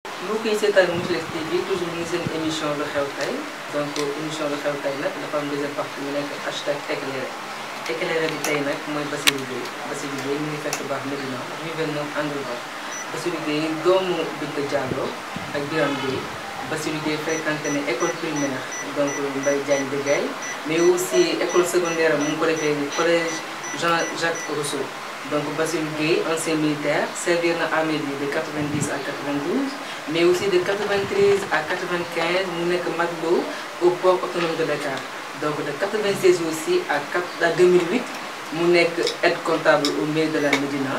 mbokk yi seetaan Mouslih TV toujours ñu ngi seen émission lu xew tey donc émission lu xew tey nag dafa am deuxième partie mu nekk hashtag éclairé bi tey nag mooy Bassirou Gueye ñu ngi fekk baax Médina rue 29 angle droit Bassirou Gueye doomu Binta Diallo ak Biram Gueye. Bassirou Gueye fréquenté ne école primaire donc Mbaye Diagne de Gaye mais aussi école secondaire mu ngi ko defee collège Jean-Jacques Rousseau. Donc Bassirou Gueye, ancien militaire, servir dans l'armée de 90 à 92, mais aussi de 93 à 95, nous sommes matelot au port autonome de Dakar. Donc de 96 aussi à 2008, nous sommes aide comptable au maire de la Médina.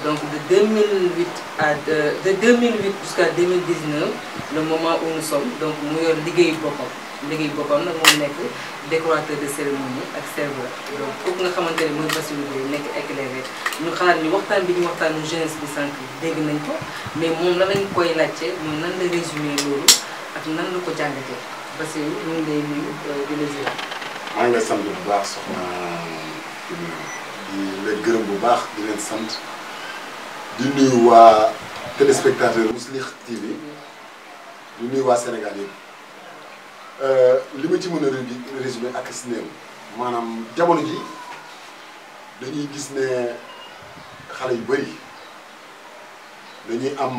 Donc de 2008 jusqu'à 2019, le moment où nous sommes, donc nous avons ligué boppam nag moo nekk décorateur de cérémonie ak serveur donc kooku nga xamante ne mooy Bassirou Gueye nekk éclairé ñu xalaat ni waxtaan bi ñu waxtaanu jeunesse bi sànq dégg nañ ko mais moom lan lañ koy laajte mooy nan la résumé loolu ak nan la ko jàngatee Bassirou ñu ngi lay nuyu di la ziar. maa ngi lay sant bu baax soxna di leen gërëm bu baax di leen sant di nuyu waa téléspectateur Mouslih TV di nuyu waa Sénégal yëpp. li ma ci mën a résumé ak si néew maanaam jamono ji dañuy gis ne xale yu bëri dañuy am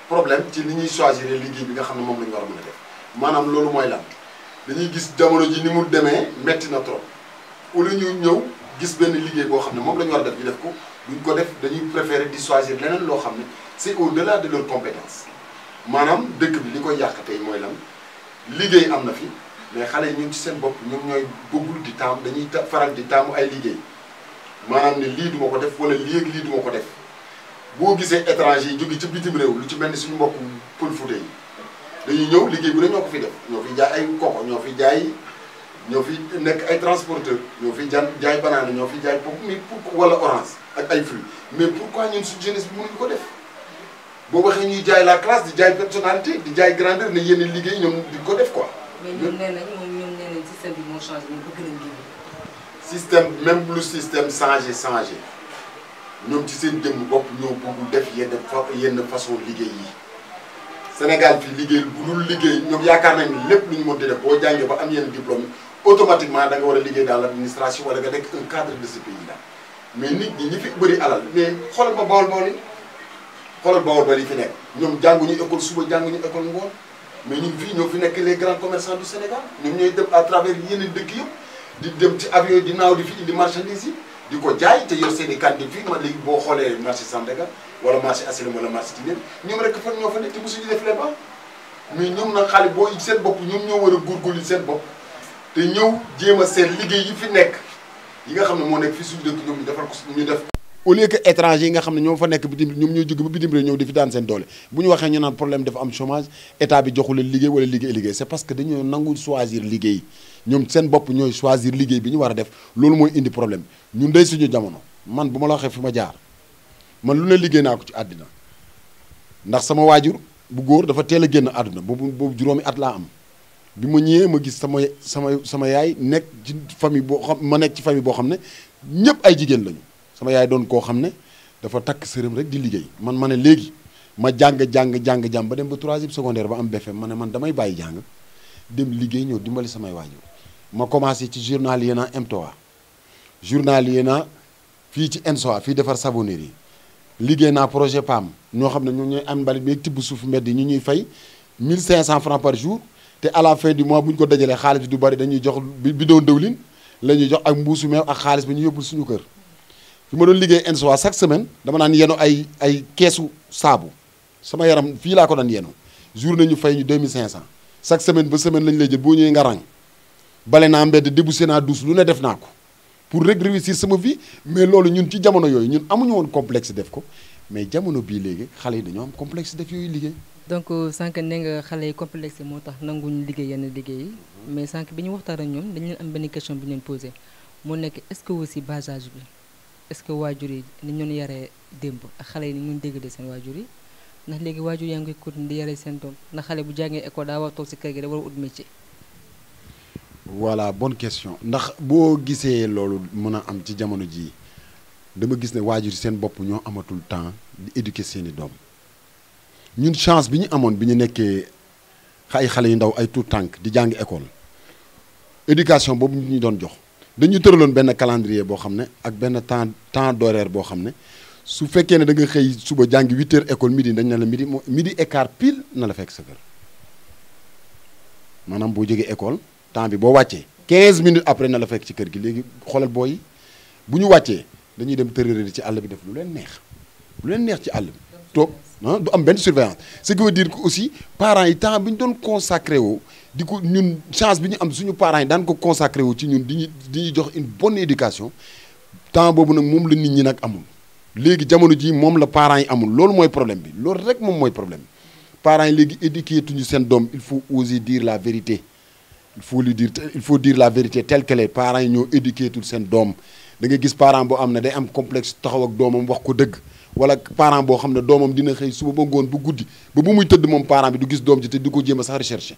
problème ci li ñuy choisir liggéey bi nga xam ne moom la ñu war a mën a def maanaam loolu mooy lan dañuy gis jamono ji ni mu demee metti na trop au lieu ñu ñëw gis benn liggéey boo xam ne moom la ñu war a def ñu def ko duñ ko def dañuy préférer di choisir leneen loo xam ne c'est au-delà de leurs compétences. maanaam dëkk bi li koy yàq tey mooy lan liggéey am na fi mais xale yi ñun ci seen bopp ñoom ñooy bëggul di taamu dañuy faral di taamu ay liggéey maanaam ne lii duma ko def wala lii ak lii duma ko def boo gisee étranger yi jóge ci bitim réew lu ci mel ni suñu mbokk pël Fuuta yi dañuy ñëw liggéey bu ne ñoo ko fi def ñoo fi jaay ay koko ñoo fi nekk ay transporteur ñoo fi jaay banaana ñoo fi jaay pop mais pour wala orange ak ay fruits mais pourquoi ñun suñu jeunesse bi mënuñu ko def boo waxee ñuy jaay la classe di jaay personnalité di jaay grandeur ne yéen liggéey ñoom di ko def quoi. mais ñoom nee nañ système bi moo changé ñu bëgg nañ liggéey. système même lu système changé ñoom ci seen jëmm bopp ñoo bëgg def yenn façon liggéey yi Sénégal fii liggéey bu dul liggéey ñoom yaakaar nañ ne lépp lu ñu mën di def boo jàngee ba am yenn diplôme automatiquement da nga war a liggéey dans l'administration wala nga nekk un cadre de ce pays là mais nit ñi fi bëri alal mais xoolal ma Bawol yi. xoolal Bawol ba li fi nekk ñoom jànguñu école suba jànguñu école ngoon mais ñun fii ñoo fi nekk les grands commerçants du Sénégal ñoom ñooy dem à travers yeneen dëkk yëpp di dem ci avion di naaw di fi indi marchandise yi di ko jaay te yor seen i cantine fii man léegi boo xoolee marché Sandaga wala marché Asalem wala marché Tilène ñoom rek fan ñoo fa nekk te mosuñu def les banques mais ñoom nag xale boo seen bopp ñoom ñoo war a góorgóorlu seen bopp te ñëw jéem a seen liggéey yi fi nekk yi nga xam ne moo nekk fii suñu dëkk ñoom ñu defal ko ñu def. au lieu que étranger yi nga xam ne ñoo fa nekk bitim ñoom ñoo jóge ba bitim réew ñëw di fi daan seen doole bu ñu waxee ñu naan problème dafa am chômage état bi joxu leen liggéey wala liggéey c'est parce que dañoo nangu choisir liggéey ñoom seen bopp ñooy choisir liggéey bi ñu war a def loolu mooy indi problème ñun day suñu jamono man bu ma la waxee fi ma jaar man lu ne liggéey naa ko ci àddina ndax sama waajur bu góor dafa teel a génn àdduna boobu juróomi at laa am bi ma ñëwee ma gis sama yaay nekk ci famille boo xam ma nekk ci famille boo xam ne ñëpp ay jigéen lañu sama yaay doon koo xam ne dafa takk sërëm rek di liggéey man ma ne léegi ma jàng ba dem ba 3e secondaire ba am BFM ma ne man damay bàyyi jàng dem liggéey ñëw dimbali samay waajur ma commencé ci journalier na M3 journalier na fii ci ENSOA fii defar savonnerie yi liggéey naa projet PAM ñoo xam ne ñoo ñooy am mbalit bi tibb suuf mbedd yi ñu ñuy fay 1500 francs par jour te à la fin du mois bu ñu ko dajalee xaalis bi du bari dañuy jox bidon dëwlin la ñuy jox ak mbuusu meew ak xaalis bi ñu yóbbul suñu kër fi ma doon liggéey ENSOA chaque semaine dama naan yenu ay keesu saabu sama yaram fii laa ko daan yenu jour nañu fay ñu 2500 chaque semaine ba semaine lañu lay jël boo ñëwee nga rang bale naa mbedd débouché naa douche lu ne def naa ko pour rek réussir sama vie mais loolu ñun ci jamono yooyu ñun amuñu woon complexe def ko mais jamono bii léegi xale yi dañoo am complexe def yooyu liggéey. donc sànq ne nga xale yi complexe moo tax nanguñu liggéey yenn liggéey yi mais sànq bi ñu waxtaan ak ñoom dañu leen am benn question bi ñu leen posé moo nekk est-ce que aussi bas âge bi est-ce que waajur yi ni ñu doon yaree démb ak xale yi ni ñu dégg de seen waajur yi ndax léegi waajur yaa ngi koy continuer di yaree seen doom ndax xale bu jàngee école daa war a toog si kër gi da war a ut métier. voilà bonne question ndax boo gisee loolu mën a am ci jamono jii dama gis ne waajur seen bopp ñoo amatul temps di éduquer seeni doom ñun chance bi ñu amoon bi ñu nekkee ay xale yu ndaw ay tout tànk di jàng école éducation boobu ñu doon jox dañu tëraloon benn calendrier boo xam ne ak benn temps d'horaire boo xam ne su fekkee ne da nga xëy suba jàngi 8 heures école midi dañ ne la midi et quart pile na la fekk sa kër maanaam boo jógee école temps bi boo wàccee 15 minutes après na la fekk ci kër gi léegi xoolal booy bu ñu wàccee dañuy dem tërërëri ci àll bi def lu leen neex ci àll bi toog du am benn surveillance ce qui veut dire que aussi parents yi temps bi ñu doon consacré woo di ko ñun chance bi ñu am suñu parents yi daan ko consacré wu ci ñun di ñu jox une bonne éducation temps boobu nag moom la nit ñi nag amul léegi jamono ji moom la parents yi amul loolu mooy problème bi loolu rek moom mooy problème bi parents yi léegi éduqué tuñu seen doom il faut oser dire la vérité il faut dire la vérité telle qu'elle est parents yi ñoo éduqué tul seen doom da nga gis parent boo am ne day am complexe taxaw ak doomam wax ko dëgg wala parent boo xam ne doomam dina xëy suba ba ngoon bu guddi ba bu muy tëdd moom parent bi du gis doom ji te di ko jéem a sax recherche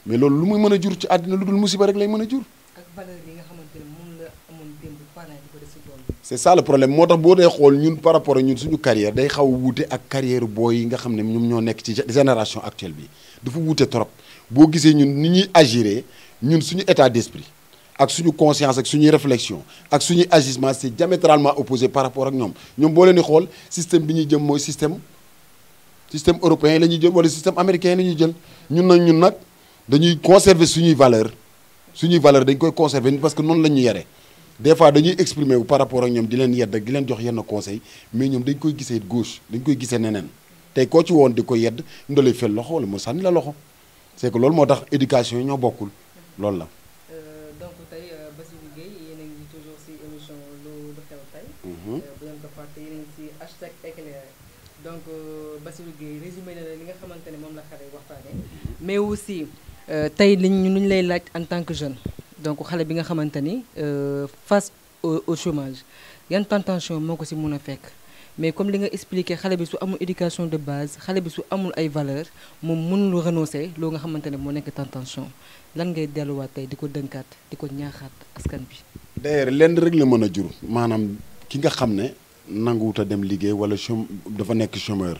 mais loolu lu muy mën a jur ci àddina lu dul musiba rek lay mën a jur. ak valeur yi nga xamante ne moom la amoon démb parent yi di ko def si doom. c'est ça le problème moo tax boo dee xool ñun par rapport ak ñun suñu carrière day xaw a wuute ak carrière booy yi nga xam ne ñoom ñoo nekk ci génération actuelle bi dafa wuute trop boo gisee ñun ni ñuy agiré ñun suñu état d'esprit ak suñu conscience ak suñuy réflexion ak suñuy agissement c'est diamétralement opposé par rapport ak ñoom boo leen di xool système bi ñuy jëm mooy système européen la ñuy jël wala système américain la ñuy jël ñun nag dañuy conserver suñuy valeur dañ koy conserver parce que noonu la ñu yare des fois dañuy exprimer wu par rapport ak ñoom di leen yedd ak di leen jox yenn conseil mais ñoom dañ koy gisee gauche dañ koy gisee neneen tey koo ci woon di ko yedd nda lay fel loxo wala mu sànni la loxo c'est que loolu moo tax éducation yi ñoo bokkul loolu la. donc tey Bassirou Gueye yéen a ngi toujours ci émission lu xew tey. bu leen ko fàtte yéen a ngi ci hashtag éclairé donc Bassirou Gueye résumé na li nga xamante ne moom la xale waxtaanee mais aussi tey ñu lay laaj en tant que jeune donc xale bi nga xamante ni face au chômage yan tentation moo ko ci mun a fekk mais comme li nga expliqué xale bi su amul éducation de base xale bi su amul ay valeur moom mënul renoncer loo nga xamante ne moo nekk tentation lan ngay delluwaat tey di ko dënkaat di ko ñaaxaat askan bi. d'ailleurs lenn rek la mën a jur maanaam ki nga xam ne nanguwut a dem liggéey wala dafa nekk chômeur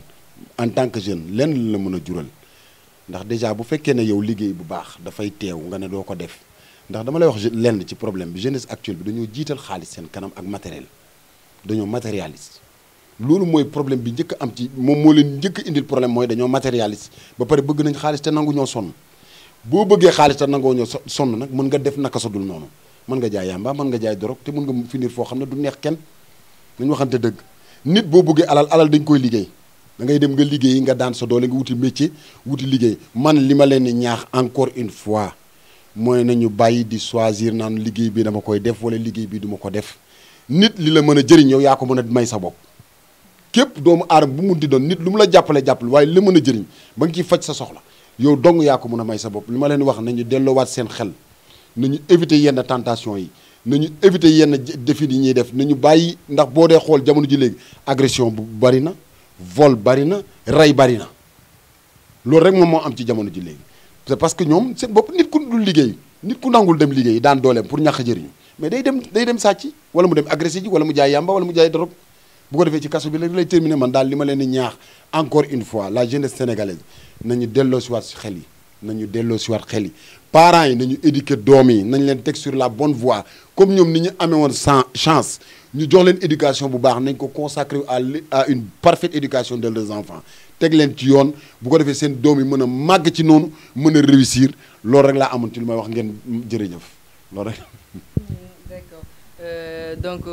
en tant que jeune lenn la mën a jural ndax déjà bu fekkee ne yow liggéey bu baax dafay teew nga ne doo ko def ndax dama lay wax lenn ci problème bi jeunesse actuelle bi dañoo jiital xaalis seen kanam ak matériel dañoo matérialiste loolu mooy problème bi njëkk am ci moom moo leen njëkk indil problème mooy dañoo matérialiste ba pare bëgg nañ xaalis te nangu ñoo sonn boo bëggee xaalis te nangoo ñoo sonn nag mën nga def naka sa dul noonu mën nga jaay yamba mën nga jaay dorog te mën nga finir foo xam ne du neex kenn nañu waxante dëgg nit boo bëggee alal dañ koy liggéey da ngay dem nga liggéey nga daan sa doole nga wuti métier wuti liggéey man li ma leen di ñaax encore une fois mooy nañu bàyyi di choisir naan liggéey bi dama koy def wala liggéey bi duma ko def nit li la mën a jëriñ yow yaa ko mën a may sa bopp képp doomu aadama bu mun di doon nit lu mu la jàppale waaye li la mën a jëriñ ba nga ciy faj sa soxla yow dong yaa ko mën a may sa bopp li ma leen wax nañu delloowaat seen xel nañu éviter yenn tentation yi nañu éviter yenn défis yi ñuy def nañu bàyyi ndax boo dee xool jamono ji léegi agression bu bari na vol bari na rey bari na loolu rek moom moo am ci jamono ji léegi c'est parce que ñoom seen bopp nit ku dul liggéey nit ku nangul dem liggéey daan dooleem pour ñàkk jëriñu mais day dem sàcc wala mu dem agressé ji wala mu jaay yamba wala mu jaay drogue bu ko defee ci kaso bi la lay terminer man daal li ma leen di ñaax encore une fois la jeunesse sénégalaise nañu delloo si waat si xel yi parents yi nañu éduquer doom yi nañ leen teg sur la bonne voie comme ñoom ni ñu amee woon sans chance ñu jox leen éducation bu baax nañ ko consacrer à une parfaite éducation de leurs enfants teg leen ci yoon bu ko defee seen doom yi mën a màgg ci noonu mën a réussir loolu rek laa amoon ci lu may wax ngeen jërëjëf loolu rek. D'accord donc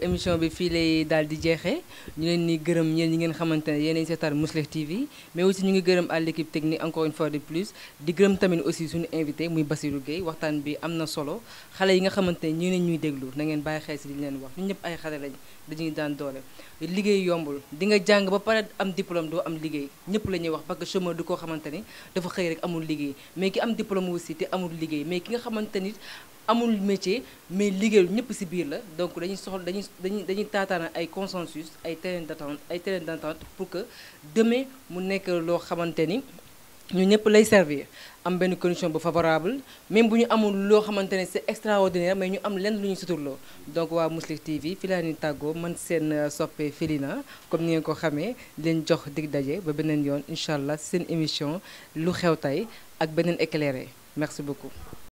émission bi fii lay daal di jeexee ñu leen ni gërëm yéen ñi ngeen xamante ne yéenay seetaan Mouslih TV mais aussi ñu ngi gërëm à l'équipe technique encore une fois de plus di gërëm tamit aussi suñu invité muy Bassirou Gueye waxtaan bi am na solo xale yi nga xamante ne ñu ne ñuy déglu na ngeen bàyyi xel si li ñu leen wax ñun ñëpp ay xale lañ dañuy daan doole liggéey yombul di nga jàng ba pare am diplôme doo am liggéey ñëpp la ñuy wax parce que chômeur du koo xamante ni dafa xëy rek amul liggéey mais ki am diplôme aussi te amul liggéey mais ki nga xamante ni amul métier mais liggéeyul ñëpp ci biir la donc dañuy soxla dañuy taataana ay consensus ay terrain d'entente pour que demain mu nekk loo xamante ni ñu ñëpp lay servir am benn condition bu favorable même bu ñu amul loo xamante ne c'est extraordinaire mais ñu am lenn lu ñu suturloo donc waa Mouslih TV fi laa ni tàggoo man seen soppe Felina comme ni ngeen ko xamee leen jox dig daje ba beneen yoon incha allah seen émission lu xew tey ak beneen éclairé merci beaucoup.